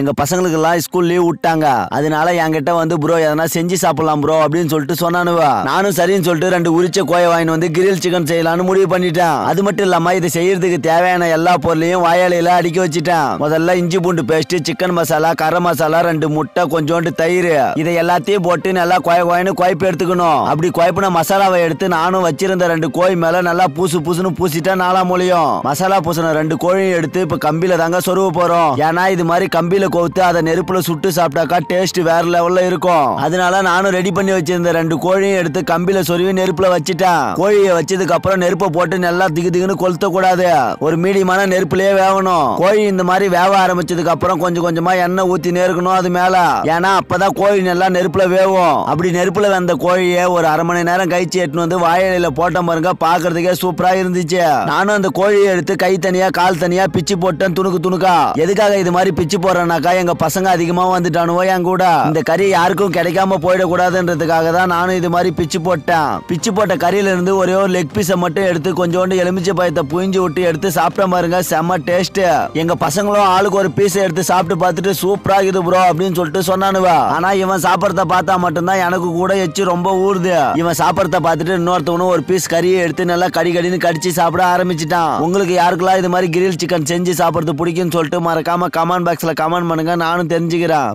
எங்க பசங்களுக்கு எல்லாம் ஸ்கூல் லீவ் விட்டாங்க. அதனால என்கிட்ட வந்து ப்ரோ எதனா செஞ்சு சாப்பிடலாம் ப்ரோ அப்படின்னு சொல்லிட்டு சொன்னானுவா. நானும் சரின்னு சொல்லிட்டு 2 உரிச்ச கோயை வாங்கி வந்து கிரில் சிக்கன் செய்யலாம்னு முடிவு பண்ணிட்டேன். அது மட்டும் இல்லாம இதை செய்யறதுக்கு தேவையான எல்லா பொருளையும் வாயாலையில அடுக்கி வச்சுட்டேன். முதல்ல இஞ்சி பூண்டு பேஸ்ட், சிக்கன் மசாலா, கரம் மசாலா, 2 முட்டை, கொஞ்சோண்டு தயிர், இதை எல்லாத்தையும் போட்டு நல்லா கோயின்னு குழப்பி எடுத்துக்கணும். அப்படி குழப்பின மசாலாவை எடுத்து நானும் வச்சிருந்த 2 கோழி மேல நல்லா பூசுன்னு பூசிட்டா 4 மூலையும் மசாலா பூசின 2 கோழியும் எடுத்து இப்ப கம்பியில தாங்க சொருவ போறோம். ஏன்னா இது மாதிரி கம்பியில கோத்து அதை நெருப்புல சுட்டு சாப்பிட்டாக்கா டேஸ்ட் வேற லெவல்ல இருக்கும். அதனால நானும் ரெடி பண்ணி வச்சிருந்த 2 கோழியும் எடுத்து கம்பியில சொருவி நெருப்புல வச்சுட்டேன். கோழியை வச்சதுக்கு அப்புறம் நெருப்பை போட்டு நல்லா திகுன்னு கொளுத்த கூடாது. ஒரு மீடியமான நெருப்புலயே வேகணும். கோழி இந்த மாதிரி வேக ஆரம்பிச்சதுக்கு அப்புறம் கொஞ்சம் கொஞ்சமா எண்ணெய் ஊத்தி நேர்க்கணும் அது மேல. ஏன்னா அப்பதான் கோழி நல்லா நெருப்புல வேவும். அப்படி நெருப்புல வந்த கோழியை ஒரு அரை மணி நேரம் கழிச்சு எட்டுன்னு வந்து வாயில போட்ட பாருங்க, பாக்குறதுக்கே சூப்பரா இருந்துச்சு. நானும் அந்த கோழியை எடுத்து கை தனியா கால் தனியா பிச்சு போட்டேன் துணுக்கா. எதுக்காக இது மாதிரி பிச்சு போறேன்னாக்கா எங்க பசங்க அதிகமா வந்துட்டானுவோ என் கூட. இந்த கறி யாருக்கும் கிடைக்காம போயிடக்கூடாதுன்றதுக்காக தான் நானும் இது மாதிரி பிச்சு போட்டேன். பிச்சு போட்ட கறியில இருந்து ஒரே ஒரு லெக் பீஸை மட்டும் எடுத்து கொஞ்சோண்டு எலுமிச்சை பழத்தை புழிஞ்சு விட்டு எடுத்து சாப்பிட்ட பாருங்க, செம்ம டேஸ்ட். எங்க பசங்களும் ஆளுக்கு ஒரு பீஸ் எடுத்து சாப்பிட்டு பார்த்துட்டு சூப்பரா இருக்குது ப்ரோ அப்படின்னு சொல்லிட்டு சொன்னானுவா. ஆனா இவன் சாப்பிடறத பார்த்தா மட்டும்தான் எனக்கு கூட எச்சு ரொம்ப ஊறுது. இவன் சாப்பிடறத பார்த்துட்டு இன்னொருத்தவனும் ஒரு பீஸ் கறியை எடுத்து நல்லா கடின்னு கடிச்சு சாப்பிட ஆரம்பிச்சிட்டான். உங்களுக்கு யாருக்கெல்லாம் இது மாதிரி கிரில் சிக்கன் செஞ்சு சாப்பிடுறது பிடிக்கும்னு சொல்லிட்டு மறக்காம கமெண்ட் பாக்ஸ்ல கமெண்ட் பண்ணுங்க, நானும் தெரிஞ்சுக்கிறேன்.